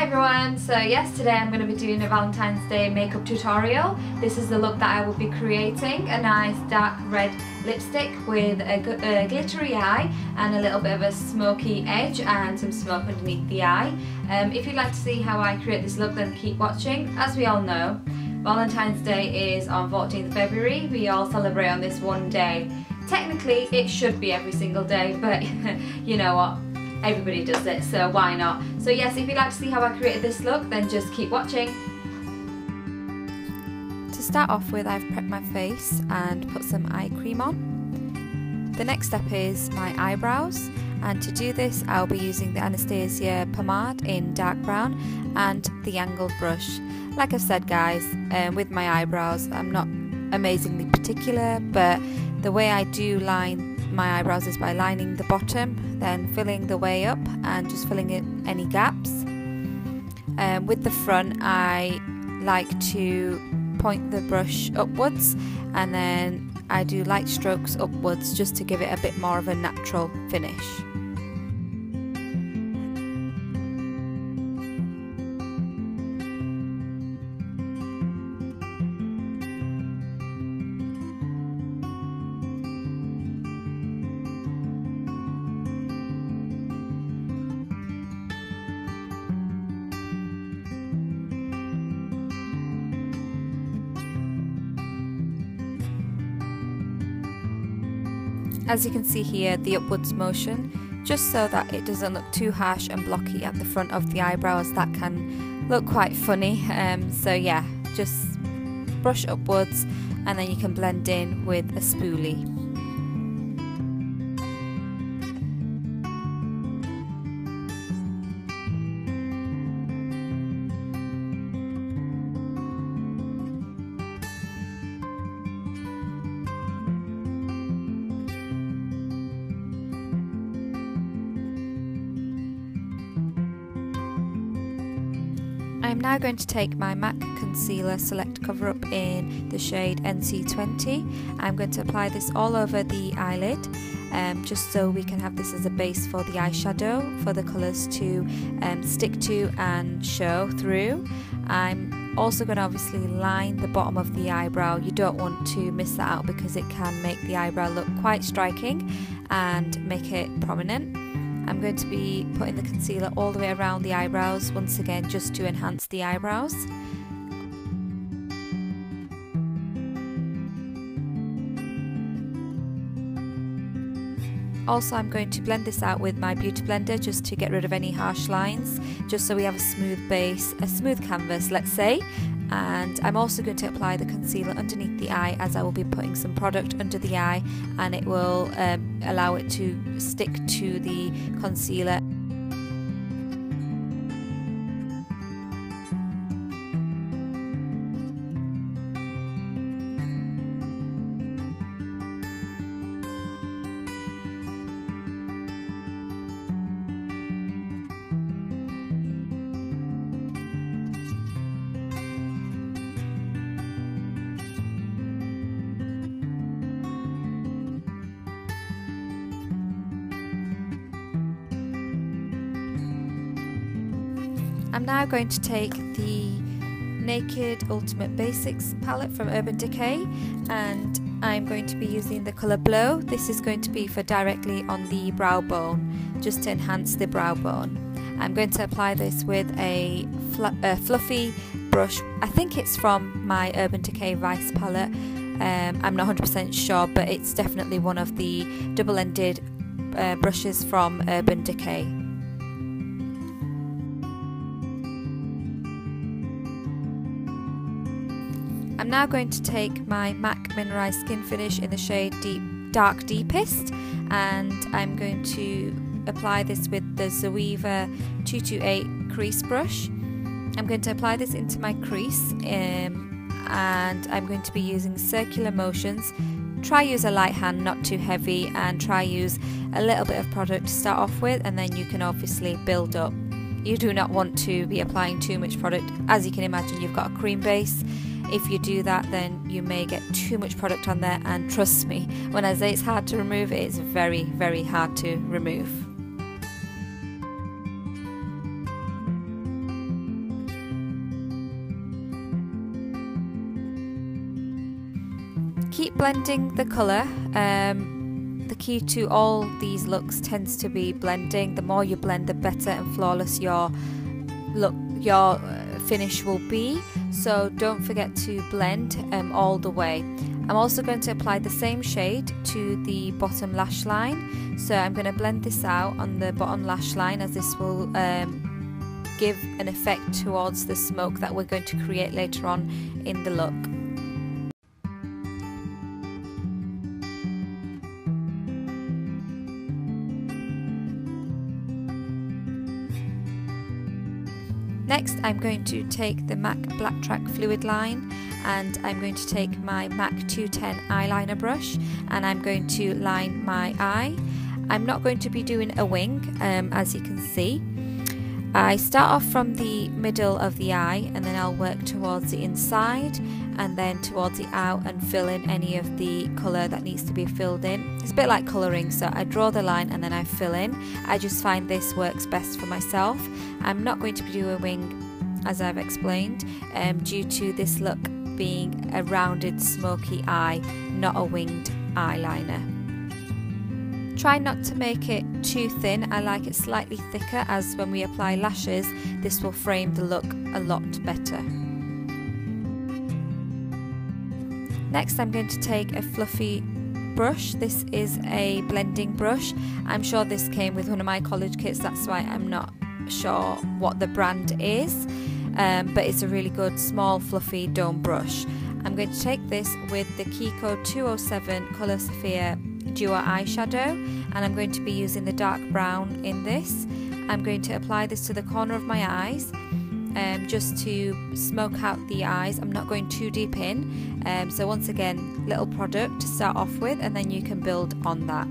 everyone, so yes, today I'm going to be doing a Valentine's Day makeup tutorial. This is the look that I will be creating: a nice dark red lipstick with a glittery eye and a little bit of a smoky edge and some smoke underneath the eye. If you'd like to see how I create this look, then keep watching. As we all know, Valentine's Day is on 14th February. We all celebrate on this one day. Technically it should be every single day, but you know what? Everybody does it, so why not? So yes, if you'd like to see how I created this look, then just keep watching. To start off with, I've prepped my face and put some eye cream on. The next step is my eyebrows, and to do this I'll be using the Anastasia pomade in dark brown and the angled brush. Like I've said guys, with my eyebrows I'm not amazingly particular, but the way I do line my eyebrows is by lining the bottom, then filling the way up and just filling in any gaps. With the front, I like to point the brush upwards, and then I do light strokes upwards just to give it a bit more of a natural finish. As you can see here, the upwards motion, just so that it doesn't look too harsh and blocky at the front of the eyebrows. That can look quite funny. So yeah, just brush upwards and then you can blend in with a spoolie. I'm now going to take my MAC Concealer Select Cover Up in the shade NC20. I'm going to apply this all over the eyelid, just so we can have this as a base for the eyeshadow, for the colours to stick to and show through. I'm also going to obviously line the bottom of the eyebrow. You don't want to miss that out because it can make the eyebrow look quite striking and make it prominent. I'm going to be putting the concealer all the way around the eyebrows, once again just to enhance the eyebrows. Also, I'm going to blend this out with my beauty blender just to get rid of any harsh lines, just so we have a smooth base, a smooth canvas, let's say. And I'm also going to apply the concealer underneath the eye, as I will be putting some product under the eye, and it will allow it to stick to the concealer. I'm now going to take the Naked Ultimate Basics palette from Urban Decay, and I'm going to be using the colour Blow. This is going to be for directly on the brow bone, just to enhance the brow bone. I'm going to apply this with a fluffy brush. I think it's from my Urban Decay Vice palette. I'm not 100% sure, but it's definitely one of the double-ended brushes from Urban Decay. I'm now going to take my MAC Mineralize Skin Finish in the shade Dark Deepest, and I'm going to apply this with the Zoeva 228 crease brush. I'm going to apply this into my crease, and I'm going to be using circular motions. Try use a light hand, not too heavy, and try use a little bit of product to start off with, and then you can obviously build up. You do not want to be applying too much product. As you can imagine, you've got a cream base. If you do that, then you may get too much product on there, and trust me, when I say it's hard to remove, it's very, very hard to remove. keep blending the colour. The key to all these looks tends to be blending. The more you blend, the better and flawless your finish will be. So don't forget to blend all the way. I'm also going to apply the same shade to the bottom lash line. So I'm going to blend this out on the bottom lash line, as this will give an effect towards the smoke that we're going to create later on in the look. Next, I'm going to take the MAC Blacktrack fluid line, and I'm going to take my MAC 210 eyeliner brush, and I'm going to line my eye. I'm not going to be doing a wing, as you can see. I start off from the middle of the eye, and then I'll work towards the inside and then towards the out and fill in any of the colour that needs to be filled in. It's a bit like colouring, so I draw the line and then I fill in. I just find this works best for myself. I'm not going to be doing a wing, as I've explained, due to this look being a rounded smoky eye, not a winged eyeliner. Try not to make it too thin. I like it slightly thicker, as when we apply lashes, this will frame the look a lot better. Next, I'm going to take a fluffy brush. This is a blending brush. I'm sure this came with one of my college kits, that's why I'm not sure what the brand is, but it's a really good small fluffy dome brush. I'm going to take this with the Kiko 207 Colour Sapphire Duo eyeshadow, and I'm going to be using the dark brown in this. I'm going to apply this to the corner of my eyes, just to smoke out the eyes. I'm not going too deep in, so once again, little product to start off with, and then you can build on that.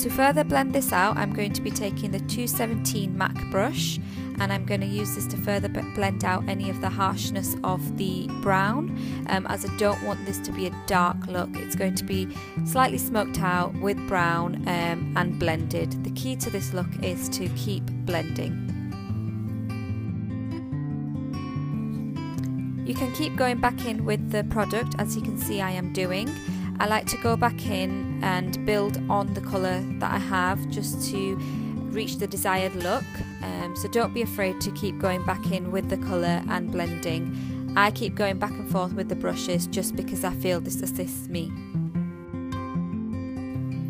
To further blend this out, I'm going to be taking the 217 MAC brush, and I'm going to use this to further blend out any of the harshness of the brown, as I don't want this to be a dark look. It's going to be slightly smoked out with brown and blended. The key to this look is to keep blending. You can keep going back in with the product, as you can see I am doing. I like to go back in and build on the colour that I have, just to reach the desired look, so don't be afraid to keep going back in with the colour and blending. I keep going back and forth with the brushes just because I feel this assists me.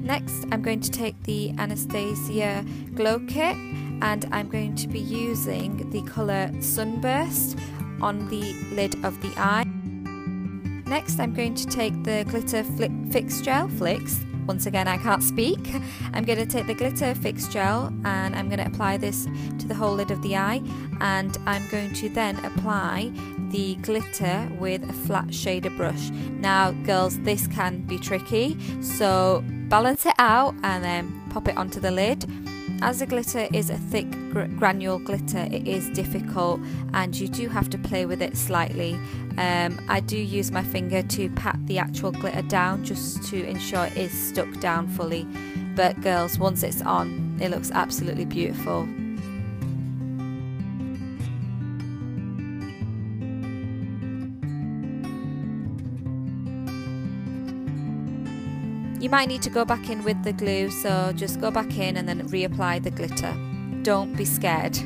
Next, I'm going to take the Anastasia Glow Kit, and I'm going to be using the colour Sunburst on the lid of the eye. Next, I'm going to take the Glitter Fix Gel, once again I can't speak. I'm going to take the Glitter Fix Gel, and I'm going to apply this to the whole lid of the eye, and I'm going to then apply the glitter with a flat shader brush. Now girls, this can be tricky, so balance it out and then pop it onto the lid. As the glitter is a thick granule glitter, it is difficult and you do have to play with it slightly. I do use my finger to pat the actual glitter down just to ensure it is stuck down fully. But girls, once it's on, it looks absolutely beautiful. You might need to go back in with the glue, so just go back in and then reapply the glitter. Don't be scared.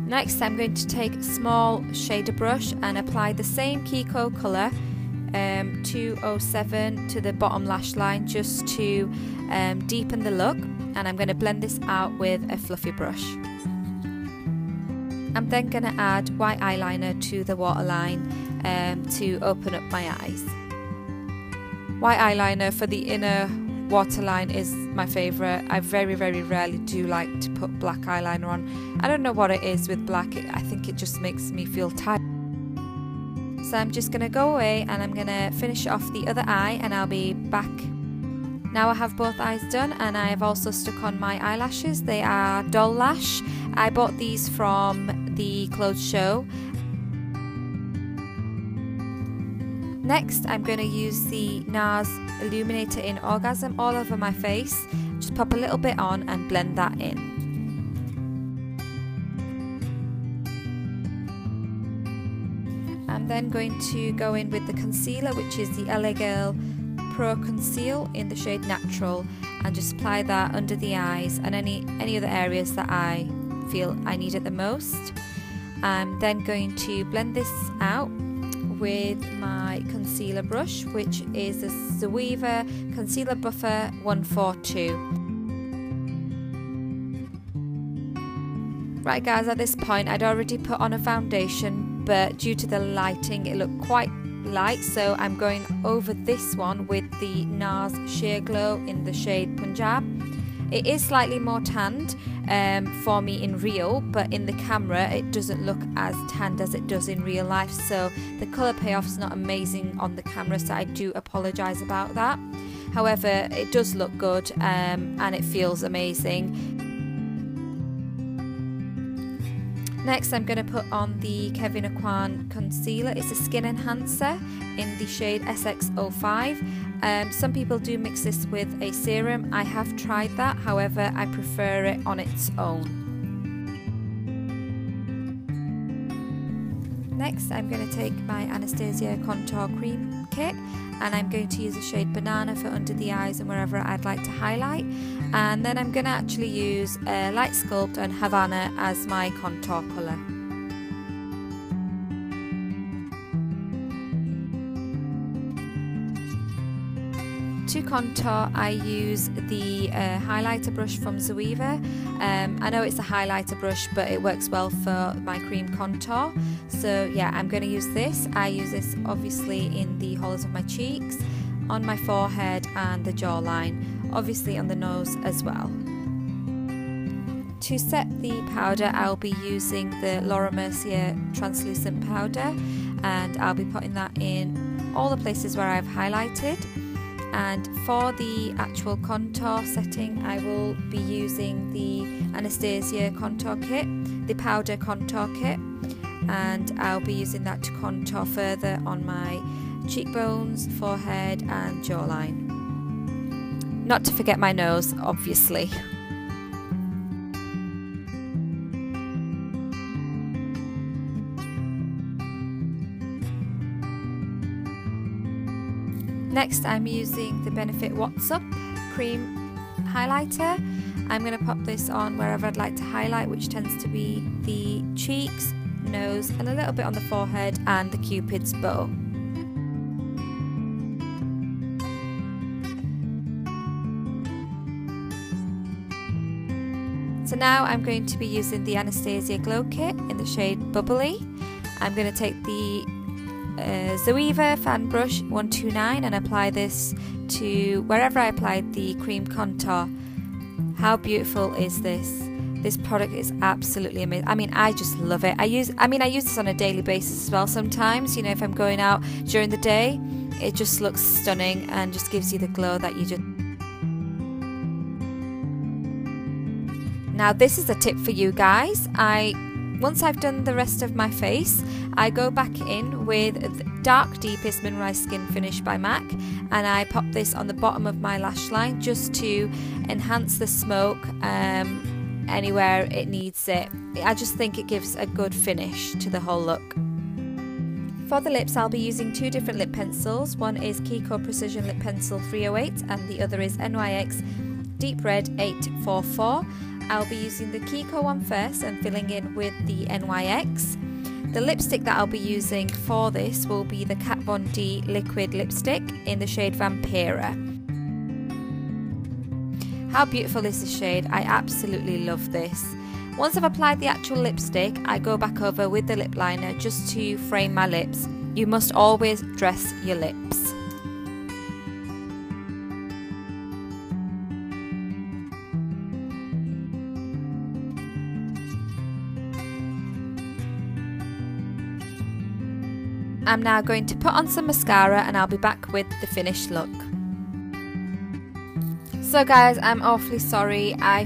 Next, I'm going to take a small shader brush and apply the same Kiko colour 207 to the bottom lash line, just to deepen the look, and I'm going to blend this out with a fluffy brush. I'm then going to add white eyeliner to the waterline to open up my eyes. White eyeliner for the inner waterline is my favourite. I very rarely do like to put black eyeliner on. I don't know what it is with black, I think it just makes me feel tired. So I'm just going to go away and I'm going to finish off the other eye, and I'll be back Now I have both eyes done, and I have also stuck on my eyelashes. They are Doll Lash. I bought these from the clothes show. Next, I'm going to use the NARS Illuminator in Orgasm all over my face. Just pop a little bit on and blend that in. I'm then going to go in with the concealer, which is the LA Girl Pro Conceal in the shade Natural, and just apply that under the eyes and any other areas that I feel I need it the most. I'm then going to blend this out with my concealer brush, which is the Zoeva Concealer Buffer 142. Right guys, at this point I'd already put on a foundation, but due to the lighting it looked quite light, so I'm going over this one with the NARS Sheer Glow in the shade Punjab. It is slightly more tanned for me in real, but in the camera it doesn't look as tanned as it does in real life, so the colour payoff is not amazing on the camera, so I do apologise about that. However, it does look good and it feels amazing. Next, I'm going to put on the Kevyn Aucoin concealer. It's a skin enhancer in the shade SX05. Some people do mix this with a serum. I have tried that, however I prefer it on its own. Next, I'm going to take my Anastasia Contour Cream Kit, and I'm going to use the shade Banana for under the eyes and wherever I'd like to highlight. And then I'm going to actually use Light Sculpt and Havana as my contour colour. To contour, I use the highlighter brush from Zoeva. I know it's a highlighter brush, but it works well for my cream contour. So yeah, I'm going to use this. I use this obviously in the hollows of my cheeks, on my forehead and the jawline, obviously on the nose as well. To set the powder, I'll be using the Laura Mercier translucent powder, and I'll be putting that in all the places where I've highlighted. And for the actual contour setting, I will be using the Anastasia contour kit, the powder contour kit, and I'll be using that to contour further on my cheekbones, forehead and jawline. Not to forget my nose, obviously. Next, I'm using the Benefit What's Up cream highlighter. I'm going to pop this on wherever I'd like to highlight, which tends to be the cheeks, nose and a little bit on the forehead and the Cupid's bow. So now I'm going to be using the Anastasia Glow Kit in the shade Bubbly. I'm going to take the Zoeva Fan Brush 129 and apply this to wherever I applied the cream contour. How beautiful is this? This product is absolutely amazing. I mean, I just love it. I use this on a daily basis as well sometimes. You know, if I'm going out during the day, it just looks stunning and just gives you the glow that you just... Now this is a tip for you guys. Once I've done the rest of my face, I go back in with Dark Deepest Mineralized Skin Finish by MAC, and I pop this on the bottom of my lash line just to enhance the smoke anywhere it needs it. I just think it gives a good finish to the whole look. For the lips, I'll be using two different lip pencils. One is Kiko Precision Lip Pencil 308 and the other is NYX Deep Red 844. I'll be using the Kiko one first and filling in with the NYX. The lipstick that I'll be using for this will be the Kat Von D liquid lipstick in the shade Vampira. How beautiful is this shade? I absolutely love this. Once I've applied the actual lipstick, I go back over with the lip liner just to frame my lips. You must always dress your lips. I'm now going to put on some mascara and I'll be back with the finished look. So guys, I'm awfully sorry. I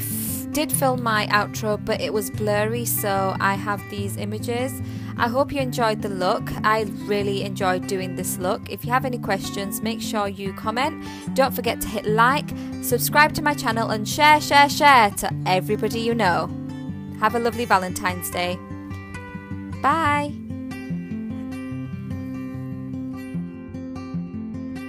did film my outro, but it was blurry, so I have these images. I hope you enjoyed the look. I really enjoyed doing this look. If you have any questions, make sure you comment. Don't forget to hit like, subscribe to my channel, and share to everybody you know. Have a lovely Valentine's Day. Bye.